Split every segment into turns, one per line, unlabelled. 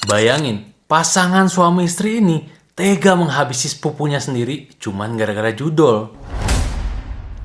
Bayangin, pasangan suami istri ini tega menghabisi sepupunya sendiri cuman gara-gara judol.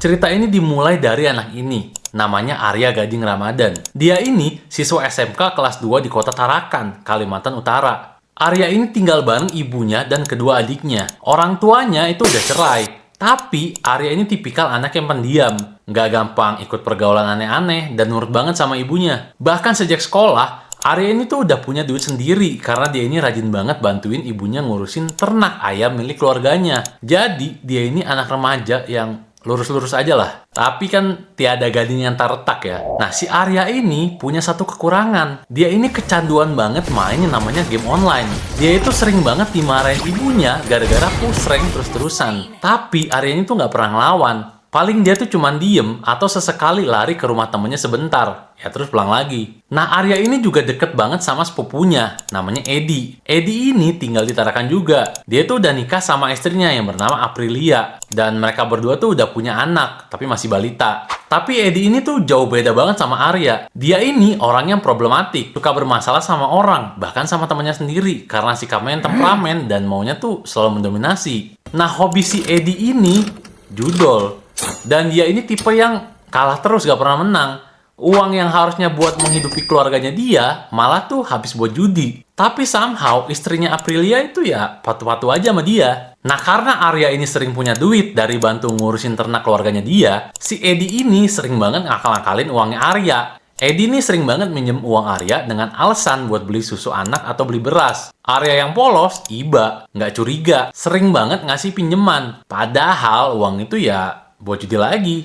Cerita ini dimulai dari anak ini, namanya Arya Gading Ramadan. Dia ini siswa SMK kelas 2 di kota Tarakan, Kalimantan Utara. Arya ini tinggal bareng ibunya dan kedua adiknya. Orang tuanya itu udah cerai. Tapi Arya ini tipikal anak yang pendiam. Nggak gampang ikut pergaulan aneh-aneh dan nurut banget sama ibunya. Bahkan sejak sekolah, Arya ini tuh udah punya duit sendiri karena dia ini rajin banget bantuin ibunya ngurusin ternak ayam milik keluarganya. Jadi dia ini anak remaja yang lurus-lurus aja lah. Tapi kan tiada gading yang tak retak ya. Nah, si Arya ini punya satu kekurangan. Dia ini kecanduan banget main yang namanya game online. Dia itu sering banget dimarahin ibunya gara-gara push rank terus-terusan. Tapi Arya ini tuh nggak pernah ngelawan. Paling dia tuh cuman diem atau sesekali lari ke rumah temennya sebentar. Ya terus pulang lagi. Nah, Arya ini juga deket banget sama sepupunya. Namanya Edi. Edi ini tinggal di Tarakan juga. Dia tuh udah nikah sama istrinya yang bernama Aprilia. Dan mereka berdua tuh udah punya anak, tapi masih balita. Tapi Edi ini tuh jauh beda banget sama Arya. Dia ini orang yang problematik. Suka bermasalah sama orang, bahkan sama temannya sendiri. Karena sikapnya yang temperamen dan maunya tuh selalu mendominasi. Nah, hobi si Edi ini judol. Dan dia ini tipe yang kalah terus, gak pernah menang. Uang yang harusnya buat menghidupi keluarganya dia, malah tuh habis buat judi. Tapi somehow istrinya Aprilia itu ya patu-patu aja sama dia. Nah, karena Arya ini sering punya duit dari bantu ngurusin ternak keluarganya dia, si Edi ini sering banget ngakal-ngakalin uangnya Arya. Edi ini sering banget minjem uang Arya dengan alasan buat beli susu anak atau beli beras. Arya yang polos, iba, nggak curiga, sering banget ngasih pinjeman. Padahal uang itu ya buat judi lagi.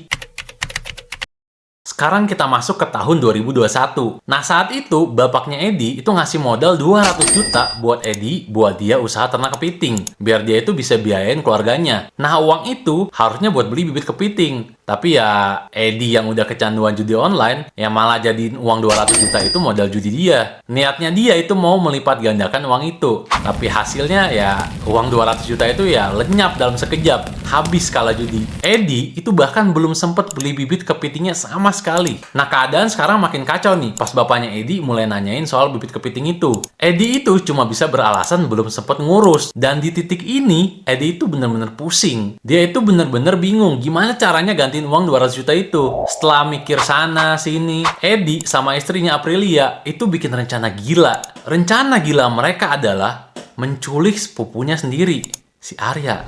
Sekarang kita masuk ke tahun 2021. Nah, saat itu bapaknya Edi itu ngasih modal 200 juta buat Edi buat dia usaha ternak kepiting. Biar dia itu bisa biayain keluarganya. Nah, uang itu harusnya buat beli bibit kepiting. Tapi ya Edi yang udah kecanduan judi online, yang malah jadiin uang 200 juta itu modal judi dia. Niatnya dia itu mau melipat gandakan uang itu. Tapi hasilnya ya uang 200 juta itu ya lenyap dalam sekejap. Habis kala judi. Edi itu bahkan belum sempet beli bibit kepitingnya sama sekali. Nah, keadaan sekarang makin kacau nih pas bapaknya Edi mulai nanyain soal bibit kepiting itu. Edi itu cuma bisa beralasan belum sempet ngurus. Dan di titik ini, Edi itu bener-bener pusing. Dia itu bener-bener bingung gimana caranya gantiin uang 200 juta itu. Setelah mikir sana sini, Edi sama istrinya Aprilia itu bikin rencana gila. Rencana gila mereka adalah menculik sepupunya sendiri, si Arya.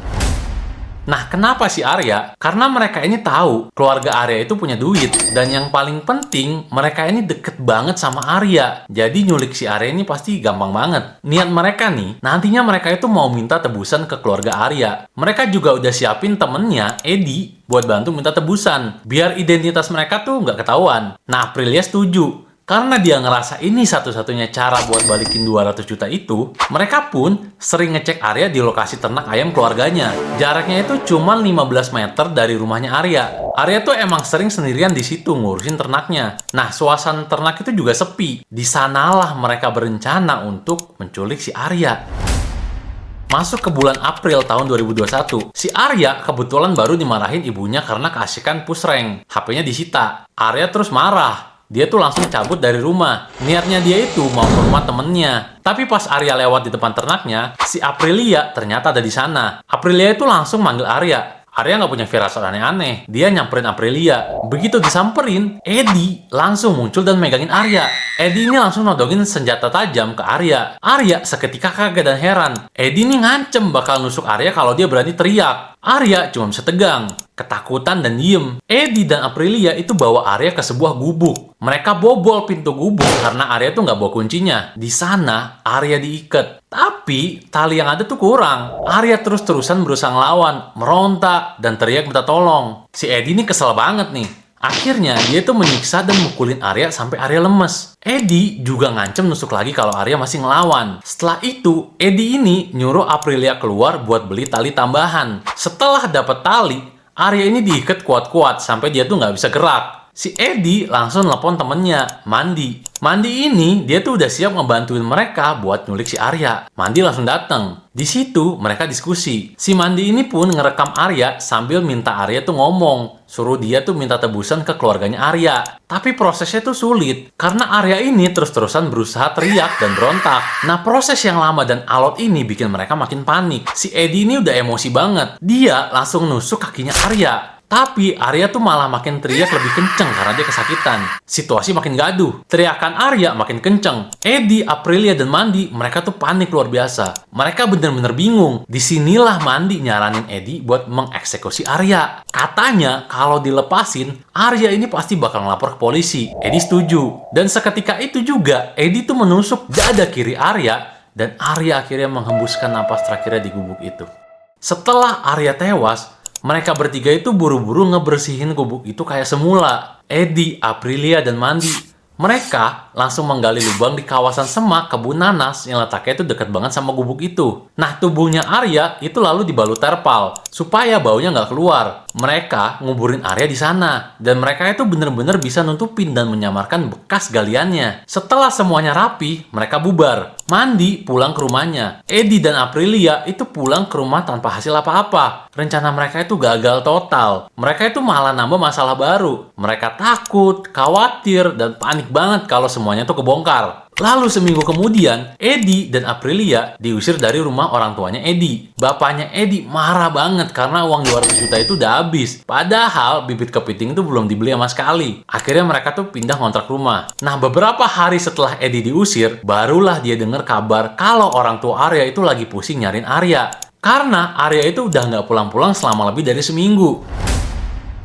Nah, kenapa si Arya? Karena mereka ini tahu keluarga Arya itu punya duit. Dan yang paling penting, mereka ini deket banget sama Arya. Jadi nyulik si Arya ini pasti gampang banget. Niat mereka nih, nantinya mereka itu mau minta tebusan ke keluarga Arya. Mereka juga udah siapin temennya, Edi, buat bantu minta tebusan. Biar identitas mereka tuh nggak ketahuan. Nah, Aprilia setuju. Karena dia ngerasa ini satu-satunya cara buat balikin 200 juta itu, mereka pun sering ngecek Arya di lokasi ternak ayam keluarganya. Jaraknya itu cuma 15 meter dari rumahnya Arya. Arya tuh emang sering sendirian di situ ngurusin ternaknya. Nah, suasana ternak itu juga sepi. Di sanalah mereka berencana untuk menculik si Arya. Masuk ke bulan April tahun 2021, si Arya kebetulan baru dimarahin ibunya karena keasikan push rank. HP-nya disita. Arya terus marah. Dia tuh langsung cabut dari rumah. Niatnya dia itu mau ke rumah temennya. Tapi pas Arya lewat di depan ternaknya, si Aprilia ternyata ada di sana. Aprilia itu langsung manggil Arya. Arya nggak punya firasat aneh-aneh. Dia nyamperin Aprilia. Begitu disamperin, Edi langsung muncul dan megangin Arya. Edi ini langsung nodongin senjata tajam ke Arya. Arya seketika kaget dan heran. Edi ini ngancem bakal nusuk Arya kalau dia berani teriak. Arya cuma bisa tegang, ketakutan dan diem. Edi dan Aprilia itu bawa Arya ke sebuah gubuk. Mereka bobol pintu gubuk karena Arya tuh nggak bawa kuncinya. Di sana Arya diikat. Tapi tali yang ada tuh kurang. Arya terus-terusan berusaha ngelawan, meronta, dan teriak minta tolong. Si Edi ini kesel banget nih. Akhirnya dia tuh menyiksa dan mukulin Arya sampai Arya lemes. Edi juga ngancem nusuk lagi kalau Arya masih ngelawan. Setelah itu, Edi ini nyuruh Aprilia keluar buat beli tali tambahan. Setelah dapat tali, Arya ini diikat kuat-kuat sampai dia tuh nggak bisa gerak. Si Edi langsung nelpon temennya, Mandi. Mandi ini, dia tuh udah siap ngebantuin mereka buat nyulik si Arya. Mandi langsung dateng. Di situ mereka diskusi. Si Mandi ini pun ngerekam Arya sambil minta Arya tuh ngomong. Suruh dia tuh minta tebusan ke keluarganya Arya. Tapi prosesnya tuh sulit. Karena Arya ini terus-terusan berusaha teriak dan berontak. Nah, proses yang lama dan alot ini bikin mereka makin panik. Si Eddie ini udah emosi banget. Dia langsung nusuk kakinya Arya. Tapi Arya tuh malah makin teriak lebih kenceng karena dia kesakitan. Situasi makin gaduh. Teriakan Arya makin kenceng. Eddie, Aprilia, dan Mandi, mereka tuh panik luar biasa. Mereka bener-bener bingung. Disinilah Mandi nyaranin Eddie buat mengeksekusi Arya. Katanya kalau dilepasin, Arya ini pasti bakal ngelapor ke polisi. Eddie setuju. Dan seketika itu juga, Eddie tuh menusuk dada kiri Arya, dan Arya akhirnya menghembuskan napas terakhirnya di gubuk itu. Setelah Arya tewas, mereka bertiga itu buru-buru ngebersihin gubuk itu kayak semula. Eddie, Aprilia, dan Mandi. Mereka langsung menggali lubang di kawasan semak kebun nanas yang letaknya itu dekat banget sama gubuk itu. Nah, tubuhnya Arya itu lalu dibalut terpal supaya baunya nggak keluar. Mereka nguburin Arya di sana. Dan mereka itu bener-bener bisa nutupin dan menyamarkan bekas galiannya. Setelah semuanya rapi, mereka bubar. Mandi pulang ke rumahnya. Eddie dan Aprilia itu pulang ke rumah tanpa hasil apa-apa. Rencana mereka itu gagal total. Mereka itu malah nambah masalah baru. Mereka takut, khawatir, dan panik banget kalau semuanya tuh kebongkar. Lalu seminggu kemudian, Eddie dan Aprilia diusir dari rumah orang tuanya Eddie. Bapaknya Eddie marah banget karena uang 200 juta itu udah habis. Padahal bibit kepiting itu belum dibeli sama sekali. Akhirnya mereka tuh pindah ngontrak rumah. Nah, beberapa hari setelah Eddie diusir, barulah dia dengar kabar kalau orang tua Arya itu lagi pusing nyariin Arya. Karena Arya itu udah nggak pulang-pulang selama lebih dari seminggu.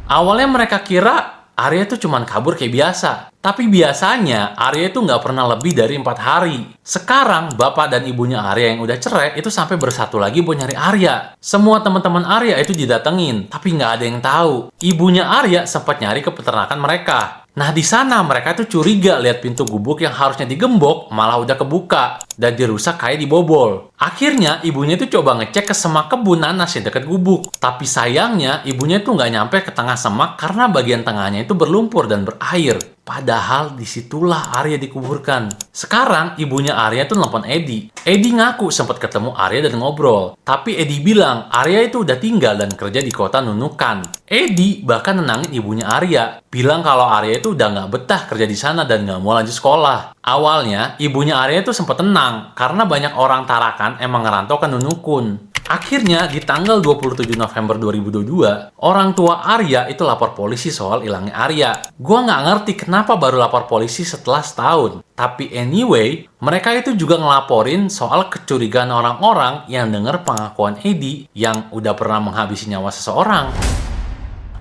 Awalnya mereka kira Arya itu cuma kabur kayak biasa. Tapi biasanya Arya itu nggak pernah lebih dari 4 hari. Sekarang bapak dan ibunya Arya yang udah cerai itu sampai bersatu lagi buat nyari Arya. Semua teman-teman Arya itu didatengin, tapi nggak ada yang tahu. Ibunya Arya sempat nyari ke peternakan mereka. Nah, di sana mereka tuh curiga lihat pintu gubuk yang harusnya digembok malah udah kebuka dan dirusak kayak dibobol. Akhirnya ibunya tuh coba ngecek ke semak kebun nanas yang dekat gubuk. Tapi sayangnya ibunya tuh nggak nyampe ke tengah semak karena bagian tengahnya itu berlumpur dan berair. Padahal disitulah Arya dikuburkan. Sekarang ibunya Arya tuh nelfon Eddie. Eddie ngaku sempat ketemu Arya dan ngobrol. Tapi Eddie bilang Arya itu udah tinggal dan kerja di kota Nunukan. Eddie bahkan nenangin ibunya Arya. Bilang kalau Arya itu udah nggak betah kerja di sana dan nggak mau lanjut sekolah. Awalnya ibunya Arya itu sempat tenang karena banyak orang Tarakan emang ngerantau ke Nunukun. Akhirnya, di tanggal 27 November 2022, orang tua Arya itu lapor polisi soal hilangnya Arya. Gua nggak ngerti kenapa baru lapor polisi setelah setahun. Tapi anyway, mereka itu juga ngelaporin soal kecurigaan orang-orang yang dengar pengakuan Eddie yang udah pernah menghabisi nyawa seseorang.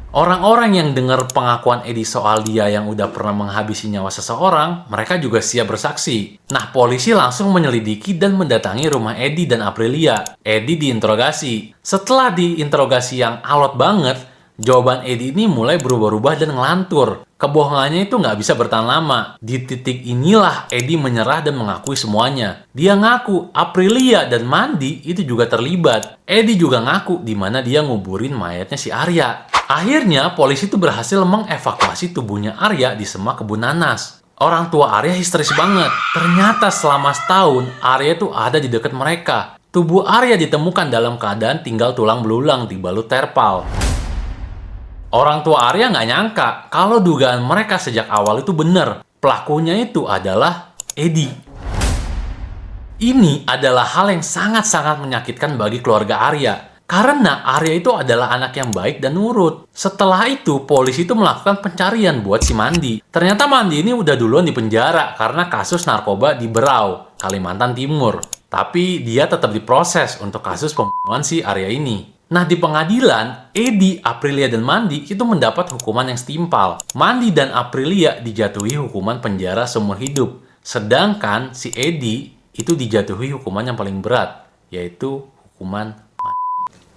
Orang-orang yang dengar pengakuan Eddie soal dia yang udah pernah menghabisi nyawa seseorang, mereka juga siap bersaksi. Nah, polisi langsung menyelidiki dan mendatangi rumah Eddie dan Aprilia. Eddie diinterogasi. Setelah diinterogasi yang alot banget, jawaban Eddie ini mulai berubah-ubah dan ngelantur. Kebohongannya itu nggak bisa bertahan lama. Di titik inilah Eddie menyerah dan mengakui semuanya. Dia ngaku Aprilia dan Mandi itu juga terlibat. Eddie juga ngaku di mana dia nguburin mayatnya si Arya. Akhirnya, polisi itu berhasil mengevakuasi tubuhnya Arya di semak kebun nanas. Orang tua Arya histeris banget. Ternyata selama setahun, Arya itu ada di dekat mereka. Tubuh Arya ditemukan dalam keadaan tinggal tulang belulang dibalut terpal. Orang tua Arya nggak nyangka kalau dugaan mereka sejak awal itu benar. Pelakunya itu adalah Eddie. Ini adalah hal yang sangat-sangat menyakitkan bagi keluarga Arya. Karena Arya itu adalah anak yang baik dan nurut. Setelah itu, polisi itu melakukan pencarian buat si Mandi. Ternyata Mandi ini udah duluan di penjara karena kasus narkoba di Berau, Kalimantan Timur. Tapi dia tetap diproses untuk kasus pembunuhan si Arya ini. Nah, di pengadilan, Eddie, Aprilia, dan Mandi itu mendapat hukuman yang setimpal. Mandi dan Aprilia dijatuhi hukuman penjara seumur hidup. Sedangkan si Eddie itu dijatuhi hukuman yang paling berat, yaitu hukuman